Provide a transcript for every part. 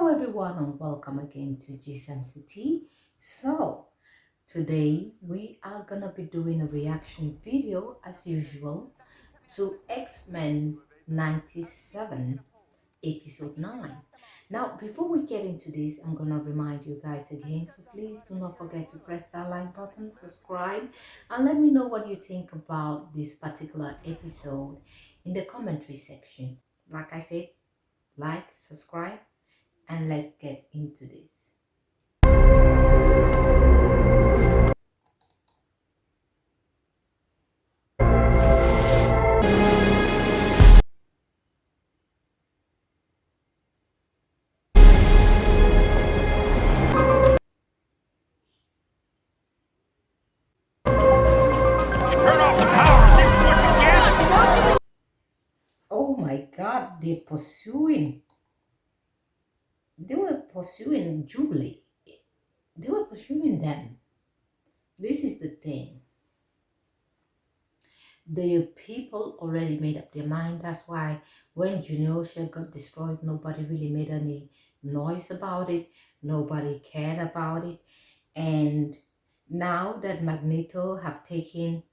Hello everyone and welcome again to GSMCT. So today we are gonna be doing a reaction video as usual to X-Men 97 episode 9. Now before we get into this, I'm gonna remind you guys again to please do not forget to press that like button, subscribe, and let me know what you think about this particular episode in the commentary section. Like I said, like, subscribe, and let's get into this. Oh my God, they're pursuing. They were pursuing Jubilee. They were pursuing them. This is the thing. The people already made up their mind. That's why when Juniosha got destroyed, nobody really made any noise about it. Nobody cared about it. And now that Magneto have taken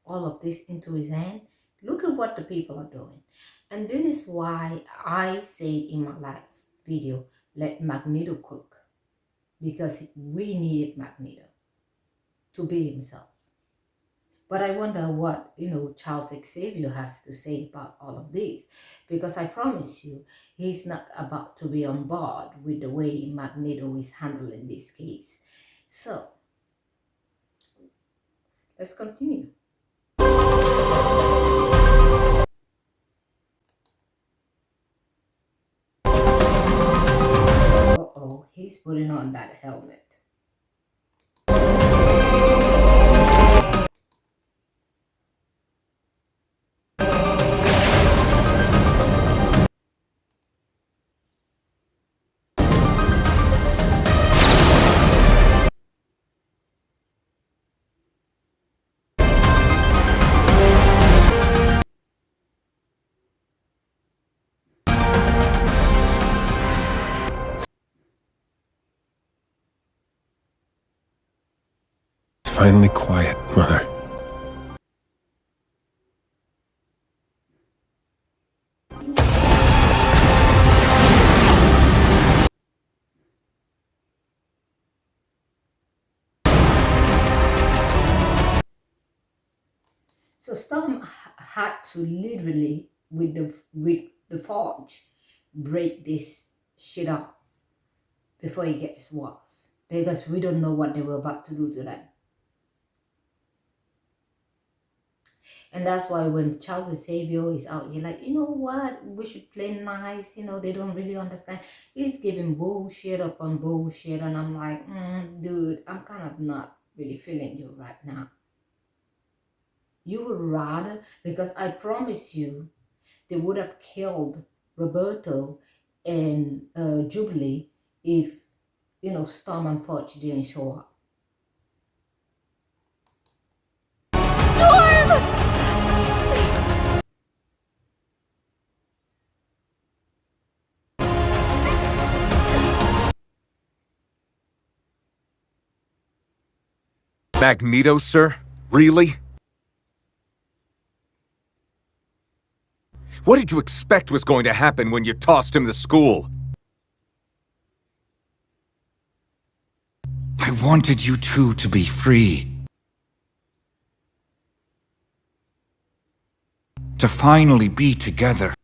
all of this into his hand, look at what the people are doing. And this is why I said in my last video, let Magneto cook, because we needed Magneto to be himself. But I wonder what, Charles Xavier has to say about all of this, because I promise you, he's not about to be on board with the way Magneto is handling this case. So, let's continue. Uh-oh, he's putting on that helmet. Finally quiet, Mother. So Storm had to literally, with the forge, break this shit off before he gets worse, because we don't know what they were about to do to them. And that's why when Charles Xavier is out, you're like, you know what? We should play nice. They don't really understand. He's giving bullshit upon bullshit. And I'm like, dude, I'm kind of not really feeling you right now. You would rather, because I promise you, they would have killed Roberto and Jubilee if, Storm and Forge didn't show up. Magneto, sir? Really? What did you expect was going to happen when you tossed him to school? I wanted you two to be free. To finally be together.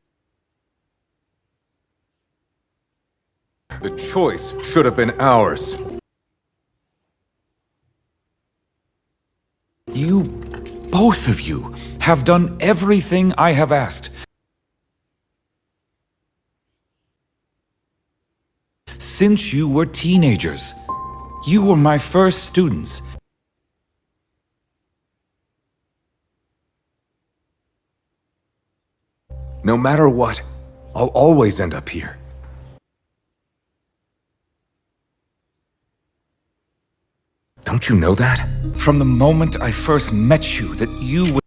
The choice should have been ours. You, both of you, have done everything I have asked. Since you were teenagers, you were my first students. No matter what, I'll always end up here. Don't you know that? From the moment I first met you, that you would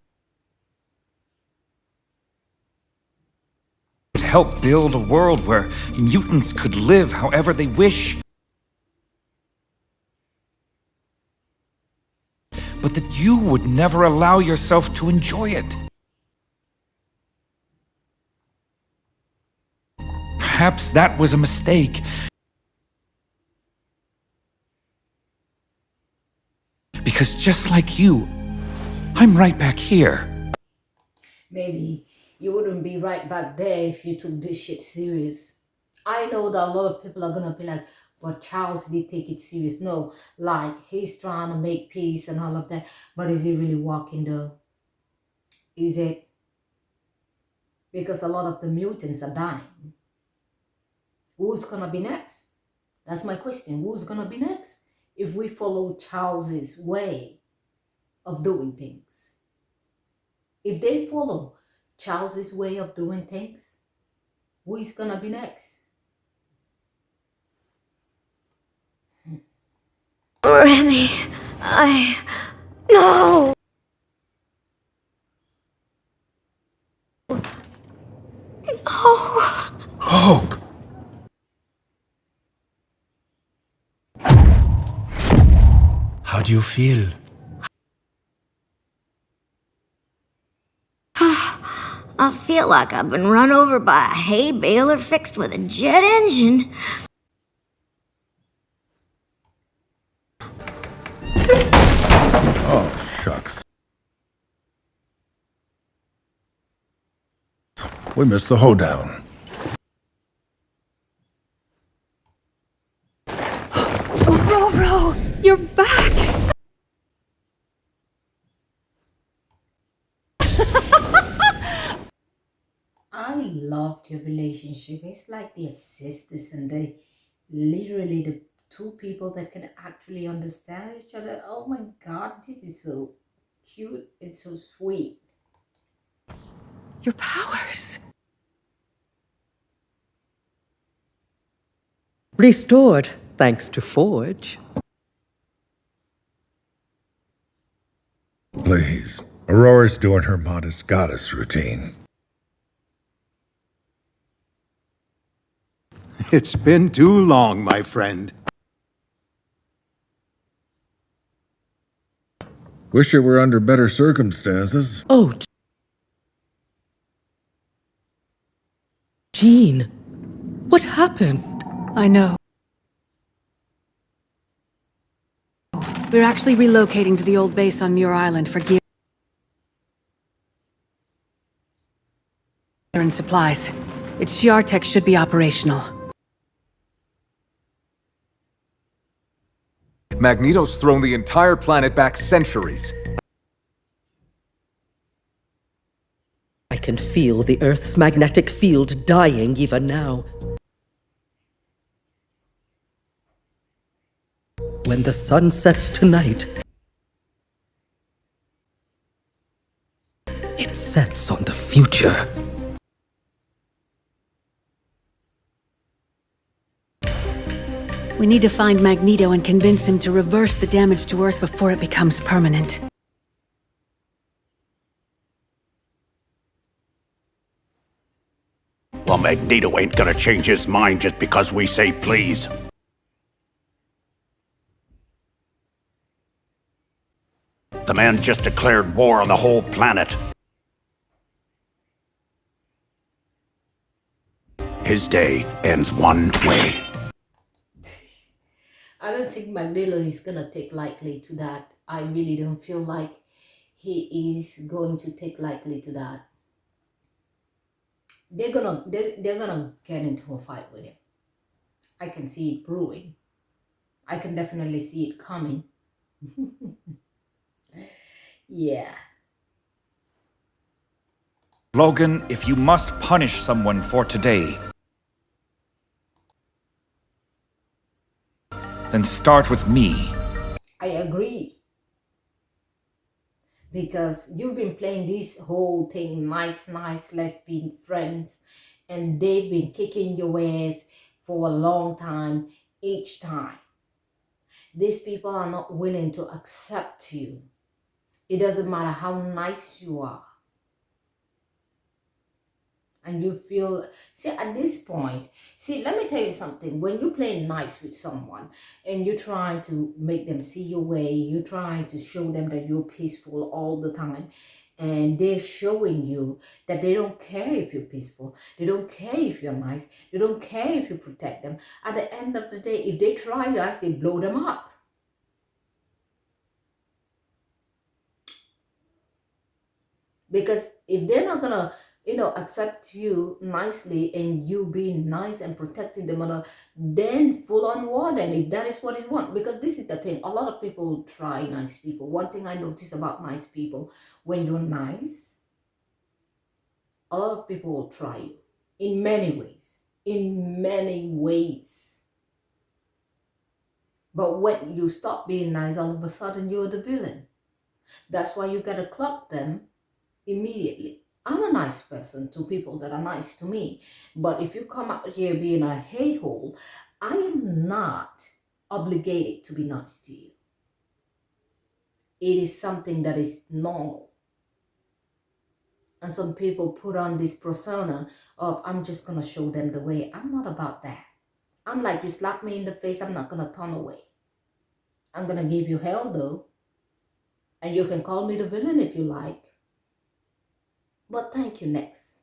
help build a world where mutants could live however they wish. But that you would never allow yourself to enjoy it. Perhaps that was a mistake. Because just like you, I'm right back here. Maybe you wouldn't be right back there if you took this shit serious. I know that a lot of people are gonna be like, but Charles did take it serious. No, like he's trying to make peace and all of that, but is he really walking though? Is it? Because a lot of the mutants are dying. Who's gonna be next? That's my question. Who's gonna be next if we follow Charles's way of doing things? If they follow Charles's way of doing things, who is gonna be next? Remy, no! No! Hulk! How do you feel? I feel like I've been run over by a hay baler fixed with a jet engine. Oh, shucks. We missed the hoedown. Roro, you're back! I loved your relationship. It's like the sisters and they literally the two people that can actually understand each other. Oh my god, this is so cute. It's so sweet. Your powers. Restored, thanks to Forge. Please. Aurora's doing her modest goddess routine. It's been too long, my friend. Wish it were under better circumstances. Oh, Jean, what happened? I know. We're actually relocating to the old base on Muir Island for gear and supplies. Its Shi'ar tech should be operational. Magneto's thrown the entire planet back centuries. I can feel the Earth's magnetic field dying even now. When the sun sets tonight, it sets on the future. We need to find Magneto and convince him to reverse the damage to Earth before it becomes permanent. Well, Magneto ain't gonna change his mind just because we say please. The man just declared war on the whole planet. His day ends one way. I don't think Magneto is gonna take lightly to that. I really don't feel like he is going to take lightly to that. They're gonna get into a fight with him. I can see it brewing. I can definitely see it coming. Yeah. Logan, if you must punish someone for today, then start with me. I agree. Because you've been playing this whole thing nice, let's be friends. And they've been kicking your ass for a long time each time. These people are not willing to accept you. It doesn't matter how nice you are. And you feel, see, at this point, see, let me tell you something. When you play nice with someone and you're trying to make them see your way, you're trying to show them that you're peaceful all the time, and they're showing you that they don't care if you're peaceful, they don't care if you're nice, they don't care if you protect them. At the end of the day, if they try you, I say blow them up. Because if they're not gonna, accept you nicely and you being nice and protecting them, then full on war, then if that is what you want. Because this is the thing, a lot of people try nice people. One thing I notice about nice people, when you're nice, a lot of people will try you in many ways. In many ways. But when you stop being nice, all of a sudden you're the villain. That's why you gotta clock them immediately. I'm a nice person to people that are nice to me. But if you come out here being a hey-hole, I am not obligated to be nice to you. It is something that is normal. And some people put on this persona of, I'm just going to show them the way. I'm not about that. I'm like, you slap me in the face, I'm not going to turn away. I'm going to give you hell though. And you can call me the villain if you like. But thank you next.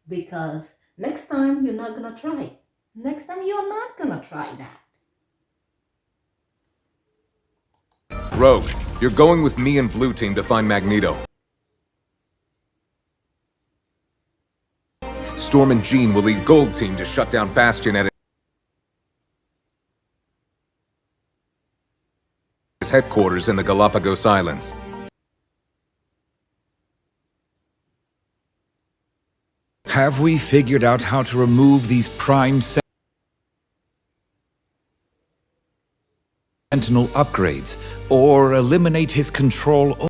Because next time you're not going to try it. Next time you're not going to try that. Rogue, you're going with me and Blue Team to find Magneto. Storm and Jean will lead Gold Team to shut down Bastion at his headquarters in the Galapagos Islands. Have we figured out how to remove these prime Sentinel upgrades, or eliminate his control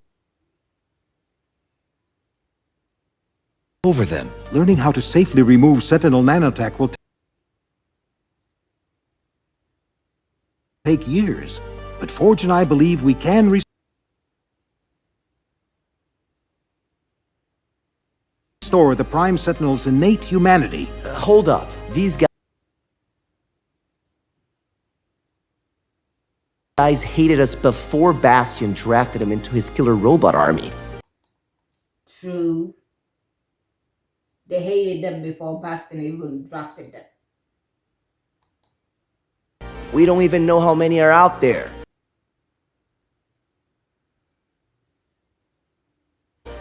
over them? Learning how to safely remove Sentinel nanotech will take years, but Forge and I believe we can restore the Prime Sentinel's innate humanity. Hold up. These guys hated us before Bastion drafted him into his killer robot army. True. They hated them before Bastion even drafted them. We don't even know how many are out there.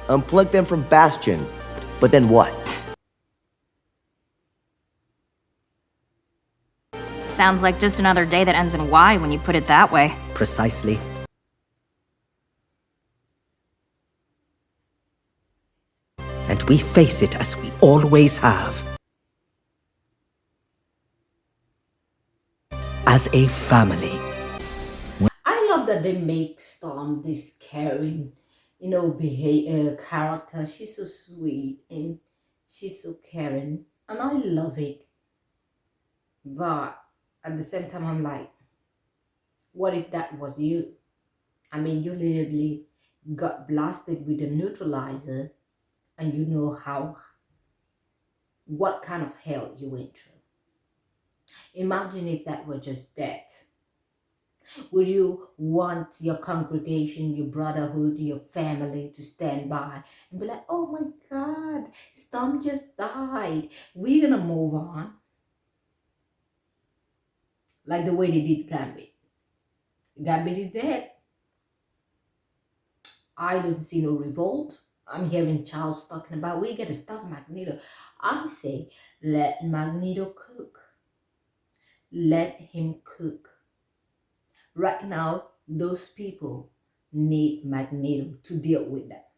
Unplug them from Bastion, but then what? Sounds like just another day that ends in Y when you put it that way. Precisely. And we face it as we always have. As a family. I love that they make Storm this caring, character. She's so sweet and she's so caring, and I love it. But at the same time, I'm like, what if that was you? I mean, you literally got blasted with a neutralizer, and you know what kind of hell you went through. Imagine if that were just death. Would you want your congregation, your brotherhood, your family to stand by and be like, oh my God, Storm just died. We're gonna move on. Like the way they did Gambit. Gambit is dead. I don't see no revolt. I'm hearing Charles talking about, we gotta stop Magneto. I say, let Magneto cook. Let him cook. Right now, those people need Magneto to deal with that.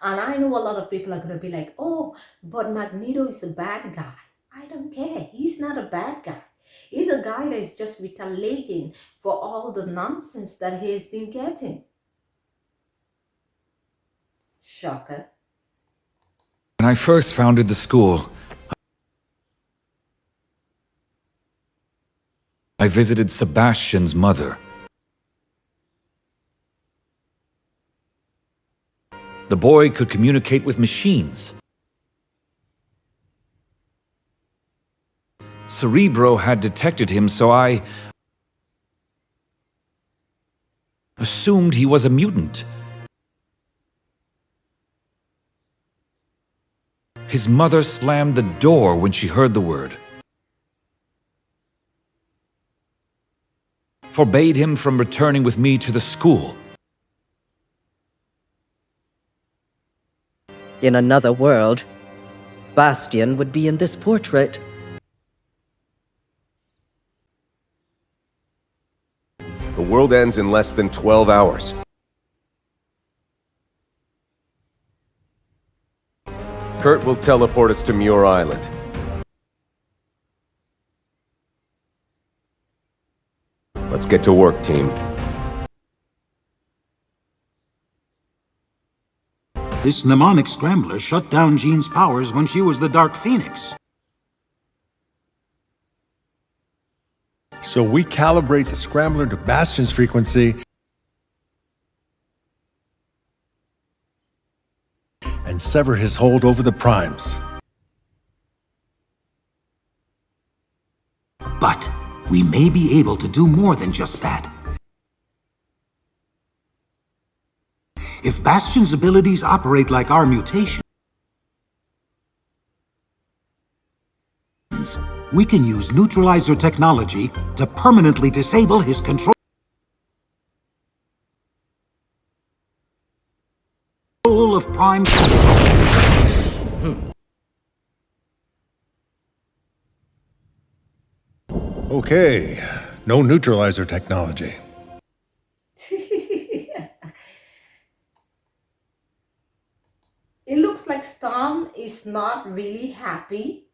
And I know a lot of people are going to be like, oh, but Magneto is a bad guy. I don't care. He's not a bad guy. He's a guy that is just retaliating for all the nonsense that he has been getting. Shocker. When I first founded the school, I visited Sebastian's mother. The boy could communicate with machines. Cerebro had detected him, so I assumed he was a mutant. His mother slammed the door when she heard the word. Forbade him from returning with me to the school. In another world, Bastion would be in this portrait. The world ends in less than 12 hours. Kurt will teleport us to Muir Island. Let's get to work, team. This mnemonic scrambler shut down Jean's powers when she was the Dark Phoenix. So we calibrate the scrambler to Bastion's frequency and sever his hold over the primes. But we may be able to do more than just that. If Bastion's abilities operate like our mutations, we can use neutralizer technology to permanently disable his control of Prime. Okay, no neutralizer technology. It looks like Storm is not really happy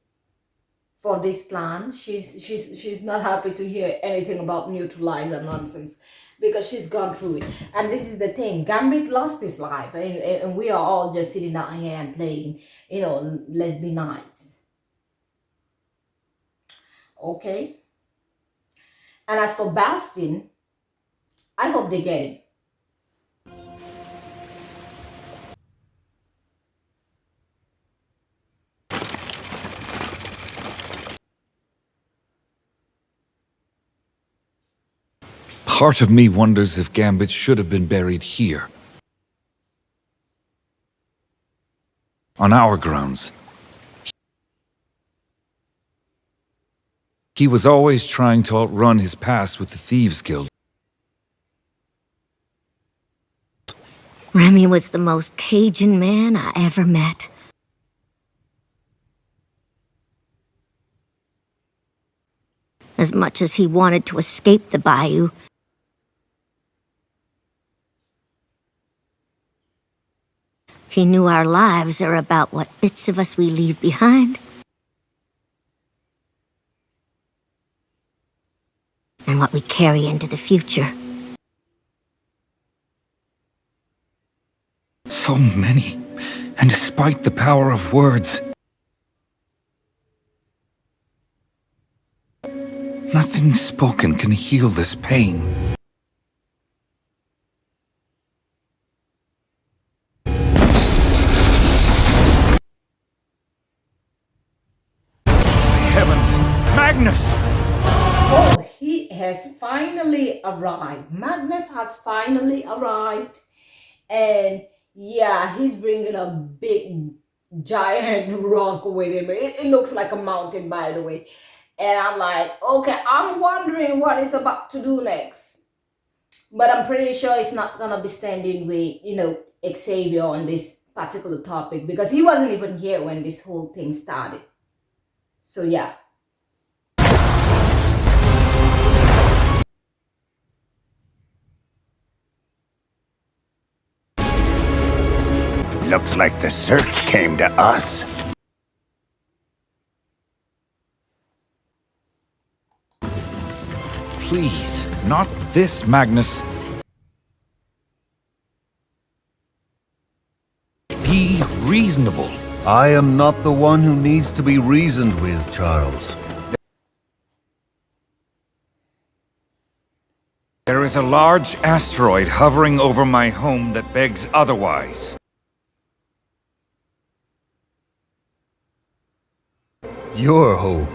for this plan. She's not happy to hear anything about neutralizer nonsense because she's gone through it. And this is the thing, Gambit lost his life, and we are all just sitting down here and playing, you know, let's be nice. Okay. And as for Bastion, I hope they get him. Part of me wonders if Gambit should have been buried here. On our grounds. He was always trying to outrun his past with the Thieves Guild. Remy was the most Cajun man I ever met. As much as he wanted to escape the bayou, he knew our lives are about what bits of us we leave behind. And what we carry into the future. So many, and despite the power of words, nothing spoken can heal this pain. Heavens, Magnus! Oh, he has finally arrived. Magnus has finally arrived. And yeah, he's bringing a big giant rock with him. It looks like a mountain, by the way. And I'm like, okay, I'm wondering what he's about to do next. But I'm pretty sure it's not going to be standing with, you know, Xavier on this particular topic, because he wasn't even here when this whole thing started. So yeah. Looks like the search came to us. Please, not this, Magnus. Be reasonable. I am not the one who needs to be reasoned with, Charles. There is a large asteroid hovering over my home that begs otherwise. Your home.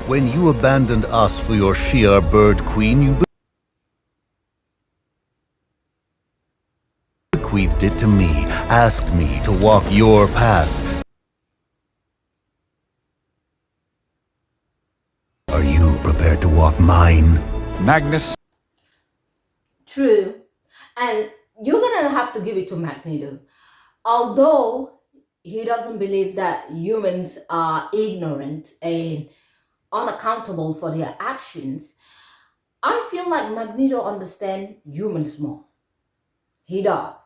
When you abandoned us for your Shi'ar bird queen, you bequeathed it to me, asked me to walk your path. Are you prepared to walk mine? Magnus. True. And you're gonna have to give it to Magneto. Although he doesn't believe that humans are ignorant and unaccountable for their actions, I feel like Magneto understands humans more. He does.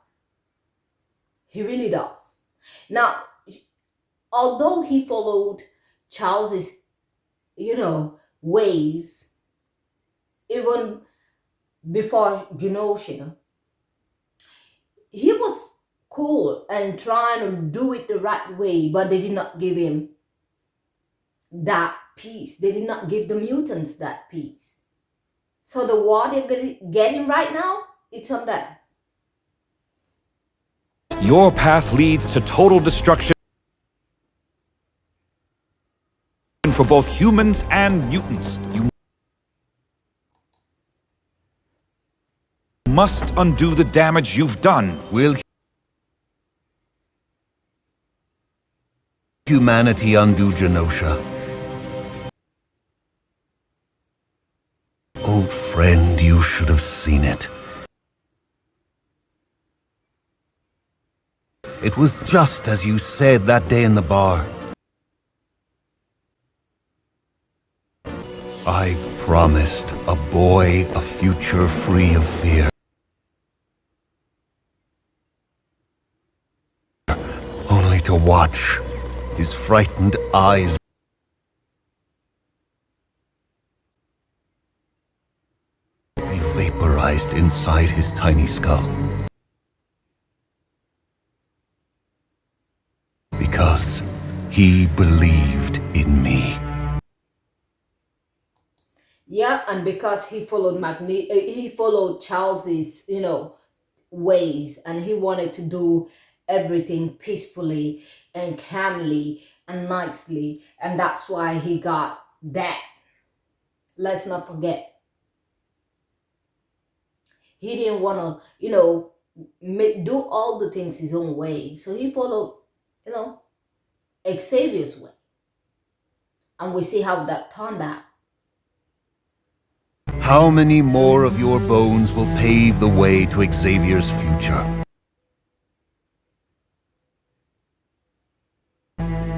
He really does. Now, although he followed Charles's, ways, even before Genosha, he was cool and trying to do it the right way, but they did not give him that peace. They did not give the mutants that peace. So the war they're getting right now, it's on them. Your path leads to total destruction for both humans and mutants. You must undo the damage you've done. Will humanity undo Genosha? Old friend, you should have seen it. It was just as you said that day in the bar. I promised a boy a future free of fear. Only to watch his frightened eyes be vaporized inside his tiny skull. Because he believed in me. Yeah, and because he followed he followed Charles's, ways, and he wanted to do everything peacefully and calmly and nicely, and that's why he got that. Let's not forget. He didn't want to, do all the things his own way. So he followed, Xavier's way. And we see how that turned out. How many more of your bones will pave the way to Xavier's future?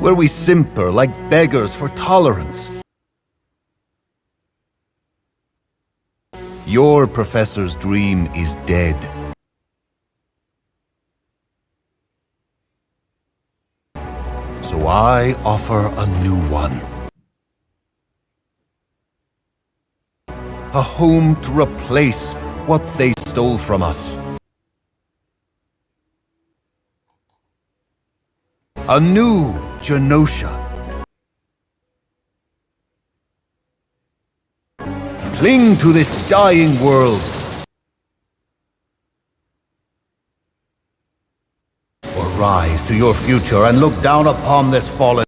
Where we simper like beggars for tolerance. Your professor's dream is dead. So I offer a new one. A home to replace what they stole from us. A new Genosha. Cling to this dying world. Or rise to your future and look down upon this fallen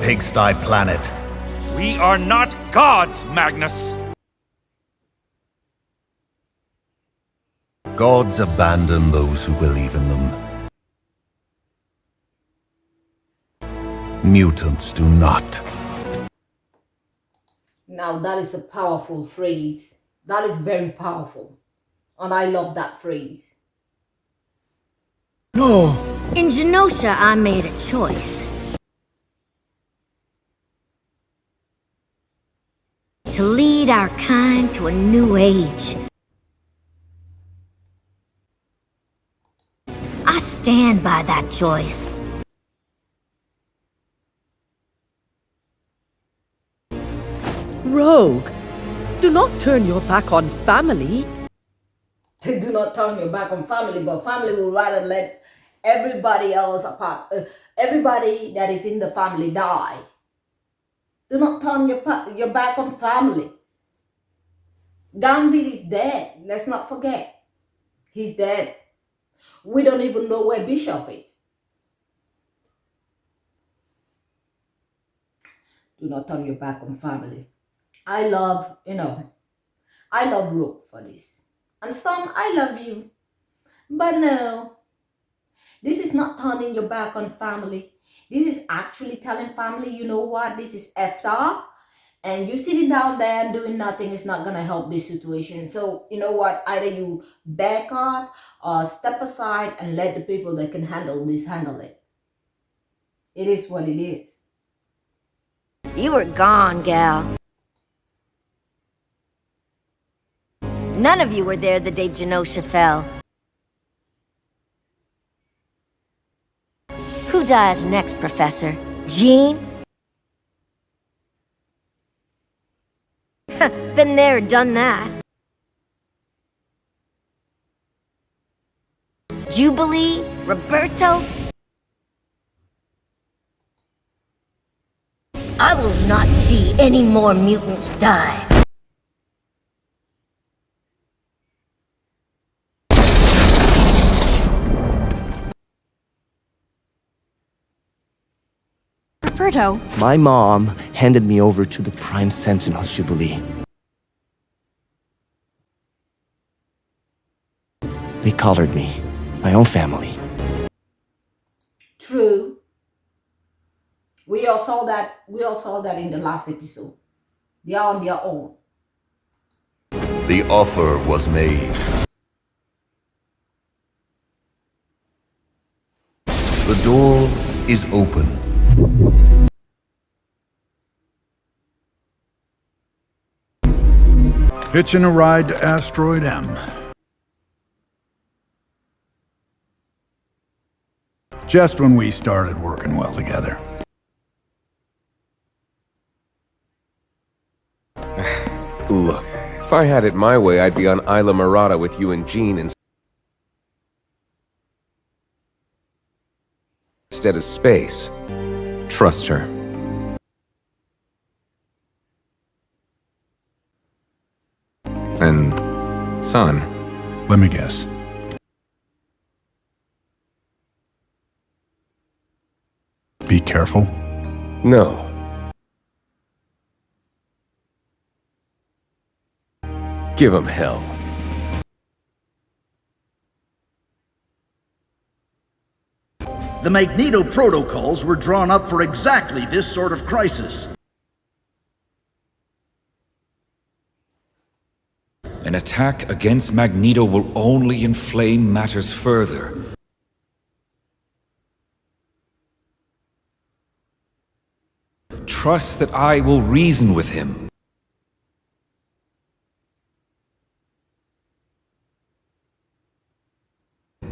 pigsty planet. We are not gods, Magnus. Gods abandon those who believe in them. Mutants do not. Now that is a powerful phrase. That is very powerful. And I love that phrase. No! In Genosha, I made a choice. To lead our kind to a new age. I stand by that choice. Rogue, do not turn your back on family. Do not turn your back on family, but family will rather let everybody else apart. Everybody that is in the family die. Do not turn your back on family. Gambit is dead. Let's not forget. He's dead. We don't even know where Bishop is. Do not turn your back on family. I love Rogue for this. And Storm, I love you. But no, this is not turning your back on family. This is actually telling family, you know what, this is effed up. And you sitting down there and doing nothing is not going to help this situation. So, you know what, either you back off or step aside and let the people that can handle this handle it. It is what it is. You were gone, gal. None of you were there the day Genosha fell. Who dies next, Professor? Jean? Been there, done that. Jubilee? Roberto? I will not see any more mutants die. Roberto. My mom handed me over to the Prime Sentinels, Jubilee. They collared me, my own family. True. We all saw that in the last episode. They are on their own. The offer was made. The door is open. Hitching a ride to Asteroid M. Just when we started working well together. Look, if I had it my way, I'd be on Isla Mirada with you and Jean instead of space. Trust her. And son. Let me guess. Be careful. No. Give him hell. The Magneto protocols were drawn up for exactly this sort of crisis. An attack against Magneto will only inflame matters further. Trust that I will reason with him.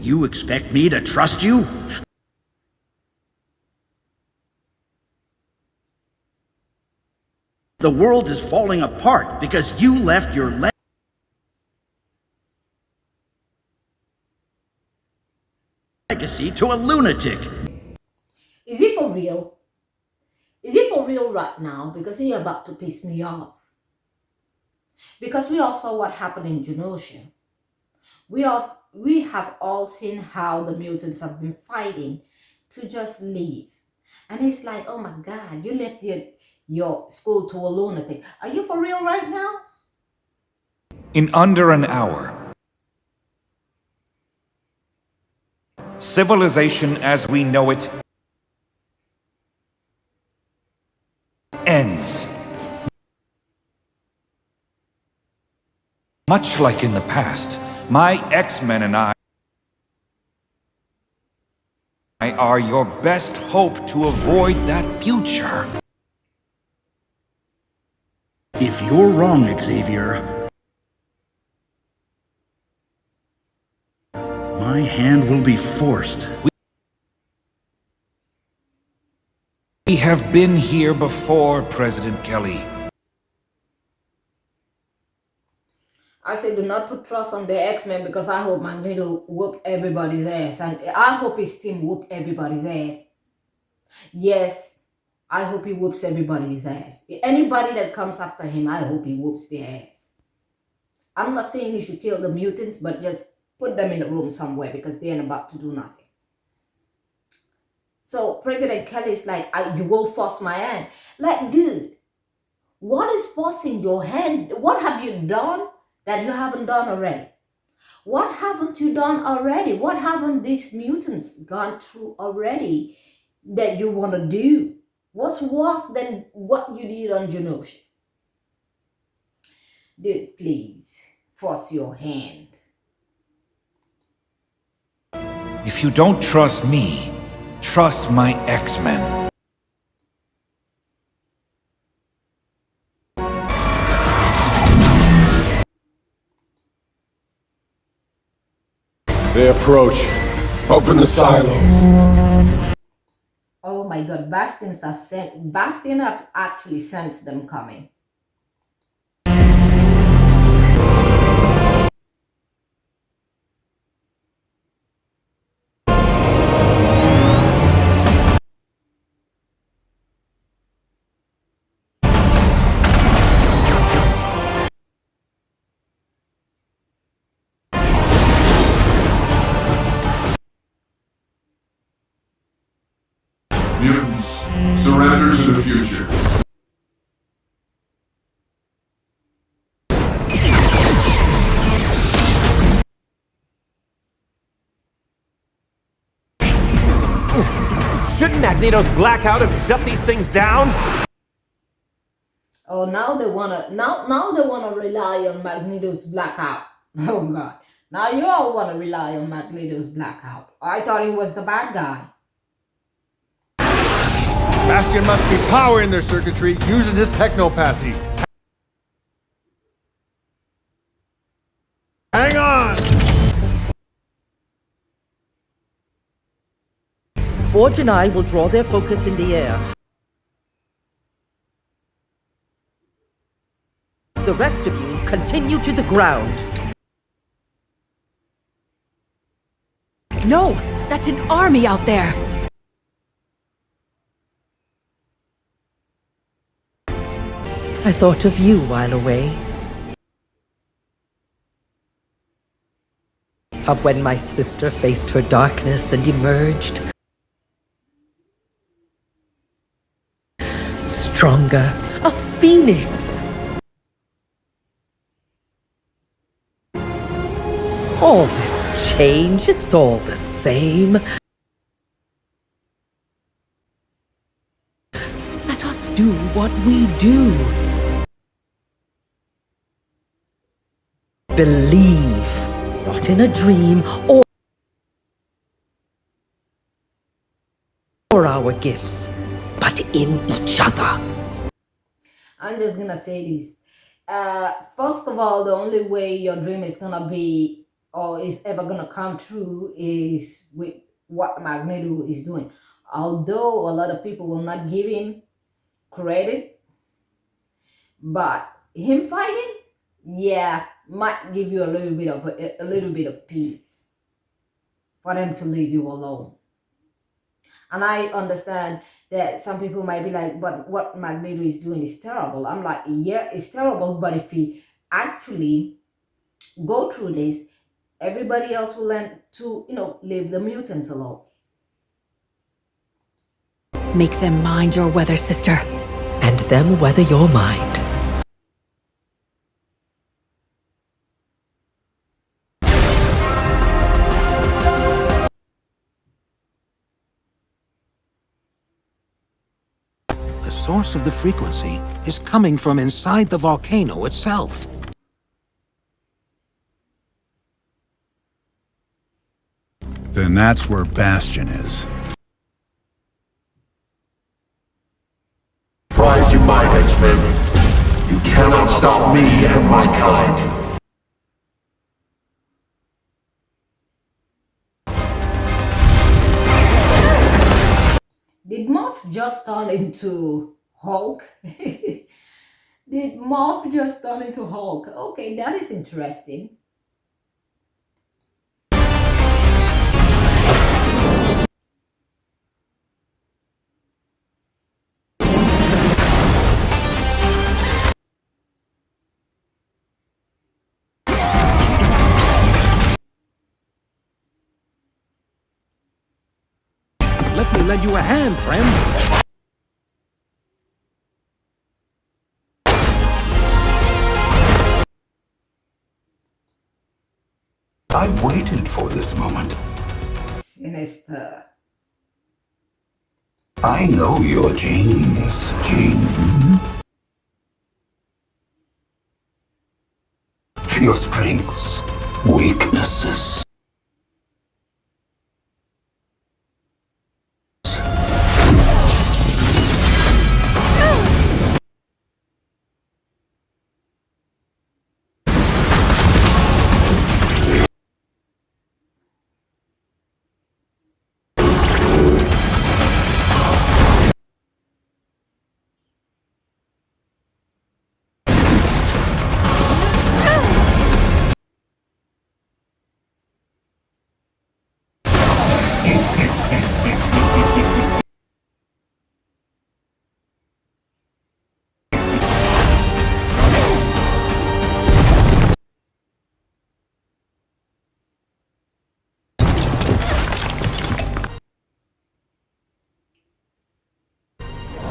You expect me to trust you? The world is falling apart because you left your legacy to a lunatic. Is he for real? Is he for real right now? Because he's about to piss me off. Because we all saw what happened in Genosha. We have all seen how the mutants have been fighting to just leave. And it's like, oh my God, you left your school to a lunatic. Are you for real right now? In under an hour, civilization as we know it ends. Much like in the past, my X-Men and I are your best hope to avoid that future. If you're wrong, Xavier, my hand will be forced. We have been here before, President Kelly. I say do not put trust on the X-Men because I hope Magneto whoop everybody's ass. And I hope his team whoop everybody's ass. Yes, I hope he whoops everybody's ass. Anybody that comes after him, I hope he whoops their ass. I'm not saying he should kill the mutants, but just put them in a room somewhere because they're about to do nothing. So President Kelly is like, you will force my hand. Like, dude, what is forcing your hand? What have you done that you haven't done already? What haven't you done already? What haven't these mutants gone through already that you want to do? What's worse than what you did on Genosha? Dude, please, force your hand. If you don't trust me, trust my X-Men. They approach. Open the silo. Oh my God, Bastion have actually sensed them coming. Mutants, surrender to the future. Shouldn't Magneto's blackout have shut these things down? Oh, now they wanna rely on Magneto's blackout. Oh God. Now you all wanna rely on Magneto's blackout. I thought he was the bad guy. Bastion must be powering their circuitry using his technopathy. Hang on! Forge and I will draw their focus in the air. The rest of you continue to the ground. No! That's an army out there! I thought of you while away. Of when my sister faced her darkness and emerged. Stronger, a phoenix. All this change, it's all the same. Let us do what we do. Believe, not in a dream or our gifts, but in each other. I'm just gonna say this. First of all, the only way your dream is gonna be or is ever gonna come true is with what Magneto is doing. Although a lot of people will not give him credit, but him fighting, yeah, might give you a little bit of peace for them to leave you alone. And I understand that some people might be like, but what Magneto is doing is terrible. I'm like, yeah, it's terrible, but if we actually go through this, everybody else will learn to, leave the mutants alone. Make them mind your weather, sister. And them weather your mind. The source of the frequency is coming from inside the volcano itself. Then that's where Bastion is. Rise you might, X-Men. You cannot stop me and my kind. Did Moth just turn into Hulk? Did Moth just turn into Hulk? Okay, that is interesting. lend you a hand, friend. I've waited for this moment. Sinister. I know your genes, Jean. Your strengths, weaknesses.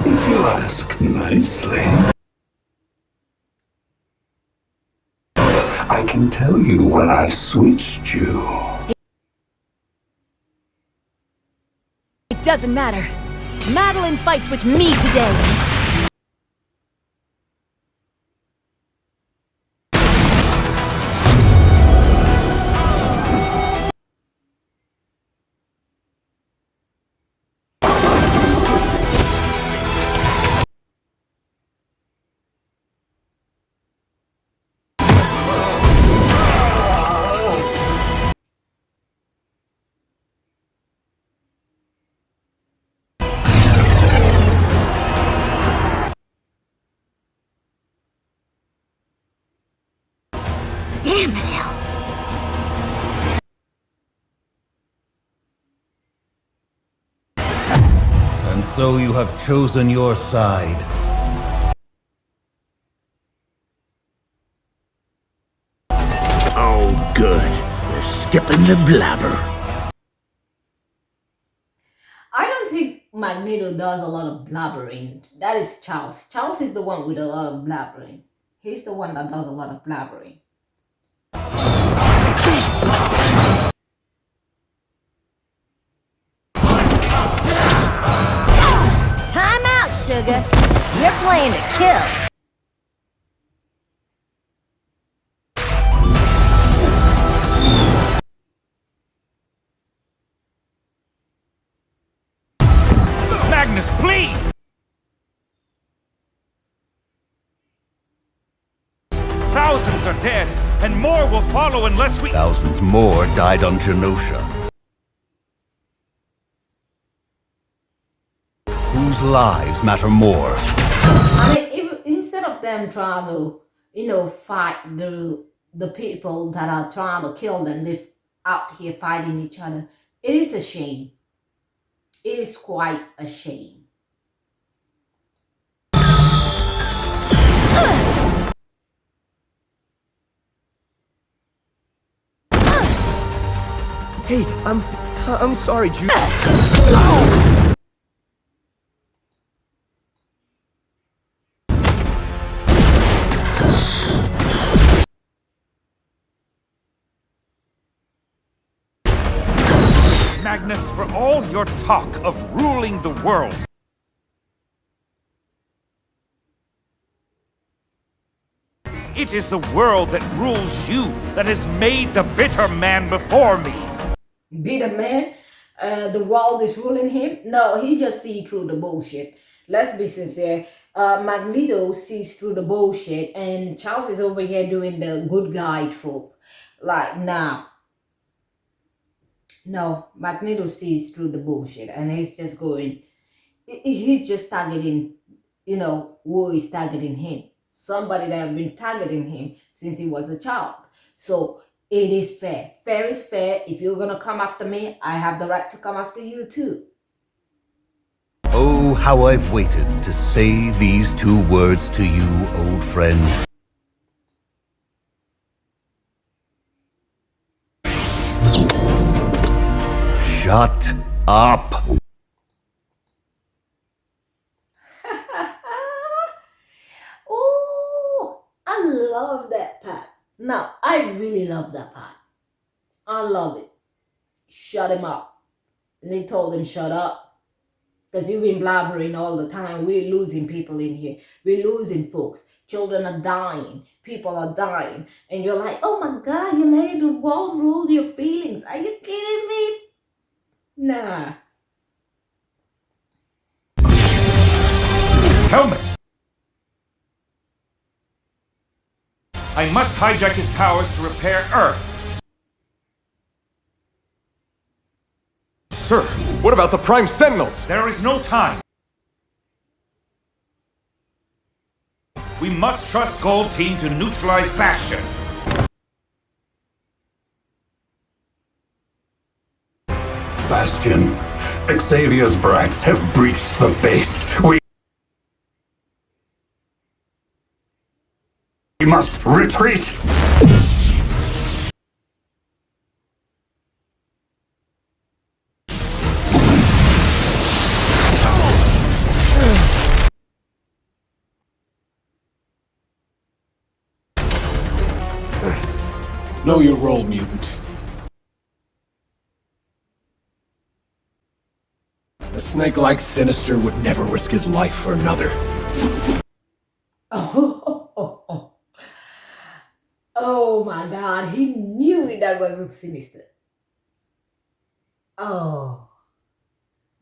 If you ask nicely, I can tell you when I switched you. It doesn't matter. Madeline fights with me today. Damn it, Elf. And so you have chosen your side. Oh, good. They're skipping the blabber. I don't think Magneto does a lot of blabbering. That is Charles. Charles is the one with a lot of blabbering. He's the one that does a lot of blabbering. Time out, sugar. You're playing to kill. Magnus, please! Thousands are dead, and more will follow unless we— Thousands more died on Genosha. Whose lives matter more? I mean, if, instead of them trying to, fight the people that are trying to kill them, they're out here fighting each other. It is a shame. It is quite a shame. Hey, I'm sorry, Jude. Magnus, for all your talk of ruling the world, it is the world that rules you that has made the bitter man before me. Bitter man? The world is ruling him? No, he just sees through the bullshit. Let's be sincere. Magneto sees through the bullshit, and Charles is over here doing the good guy trope. Like, nah. No, Magneto sees through the bullshit, and he's just going, he's just targeting, who is targeting him. Somebody that have been targeting him since he was a child. So it is fair. Fair is fair. If you're gonna come after me, I have the right to come after you too. Oh, how I've waited to say these two words to you, old friend. Shut up. love that part. I love it. Shut him up. And they told him, shut up. Because you've been blabbering all the time. We're losing people in here. We're losing folks. Children are dying. People are dying. And you're like, oh my God, you're letting the world rule your feelings. Are you kidding me? Nah. Helmet! I must hijack his powers to repair Earth. Sir, what about the Prime Sentinels? There is no time. We must trust Gold Team to neutralize Bastion. Bastion, Xavier's brats have breached the base. We must retreat! Know your role, mutant. A snake like Sinister would never risk his life for another. Oh my God, he knew it, that wasn't Sinister. Oh.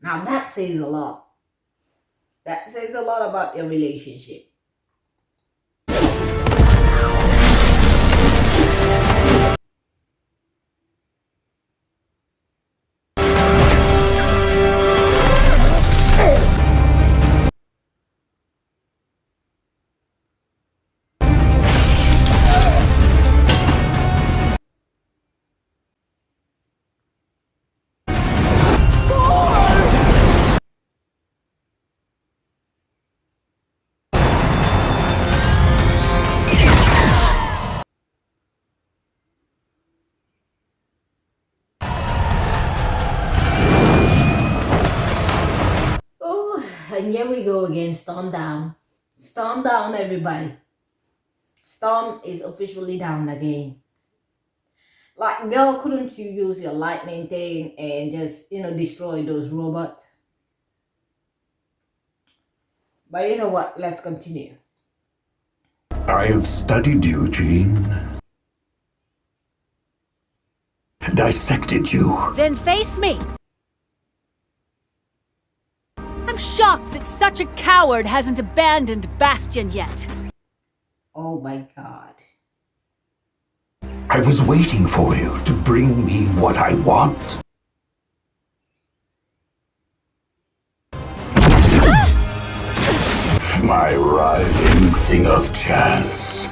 Now that says a lot. That says a lot about your relationship. And here we go again, storm down. Storm down, everybody. Storm is officially down again. Like, girl, couldn't you use your lightning thing and just, destroy those robots? But you know what? Let's continue. I have studied you, Jean. Dissected you. Then face me! I'm shocked that such a coward hasn't abandoned Bastion yet. Oh my God. I was waiting for you to bring me what I want. My writhing thing of chance.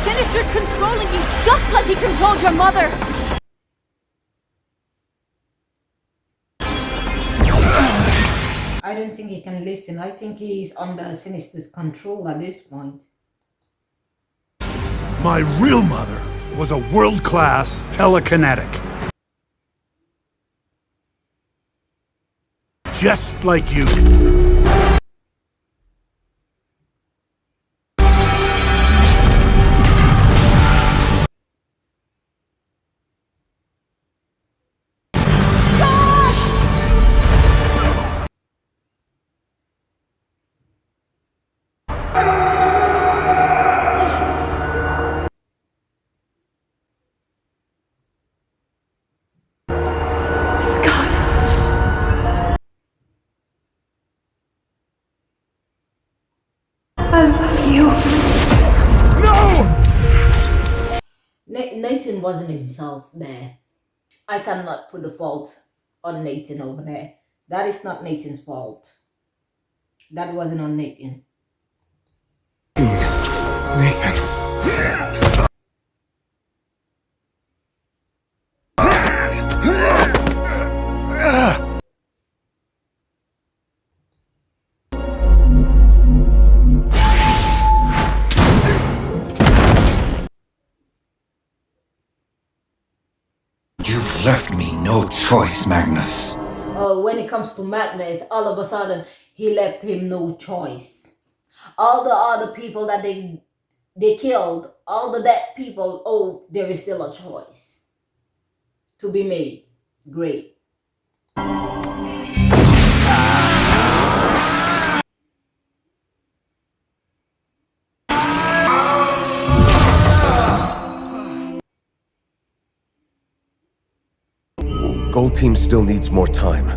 Sinister's controlling you just like he controlled your mother! I don't think he can listen. I think he's under Sinister's control at this point. My real mother was a world-class telekinetic. Just like you. Nathan wasn't himself there. I cannot put the fault on Nathan over there. That is not Nathan's fault. That wasn't on Nathan. Nathan. You've left me no no choice, Magnus. When it comes to Magnus, all of a sudden, he left him no choice. All the other people that they killed, all the dead people, oh, there is still a choice to be made. Great. Gold Team still needs more time.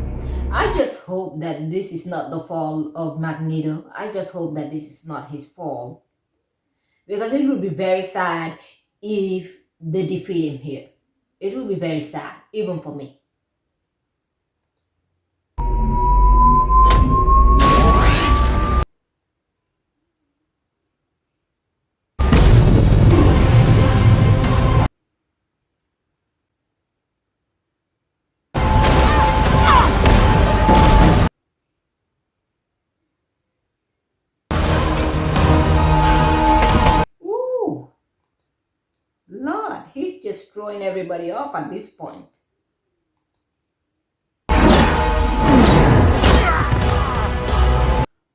I just hope that this is not the fall of Magneto. I just hope that this is not his fall. Because it would be very sad if they defeat him here. It would be very sad, even for me. Lord, he's just throwing everybody off at this point.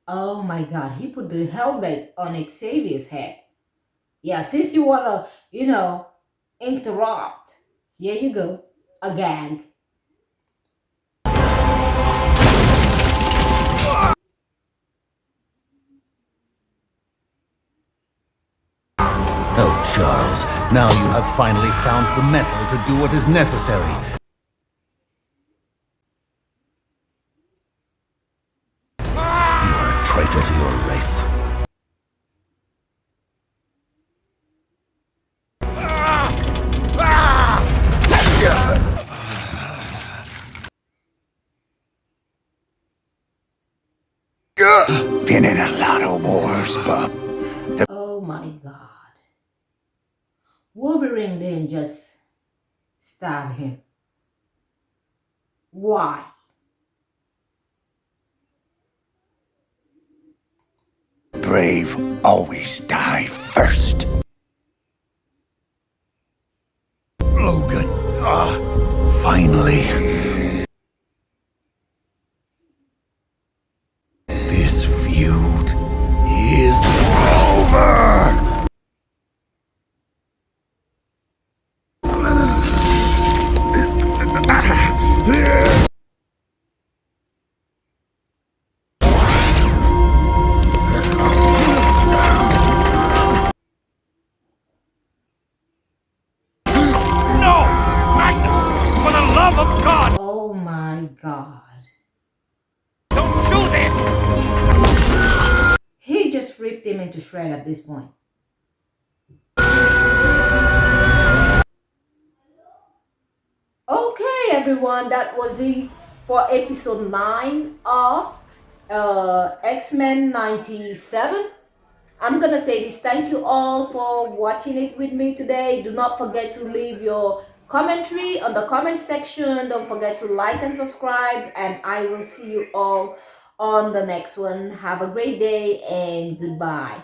Oh my God, he put the helmet on Xavier's head. Yeah, since you wanna, interrupt, here you go, a gag. Oh, Charles, now you have finally found the metal to do what is necessary. You are a traitor to your race. Been in a lot of wars, bub. Oh my God. Wolverine didn't just stab him. Why? Brave always die first. Logan, finally. This feud is over! Oh my God. Don't do this! He just ripped him into shreds at this point. Okay, everyone, that was it for episode 9 of X-Men 97. I'm gonna say this, thank you all for watching it with me today. Do not forget to leave your commentary on the comment section. Don't forget to like and subscribe, and I will see you all on the next one. Have a great day and goodbye.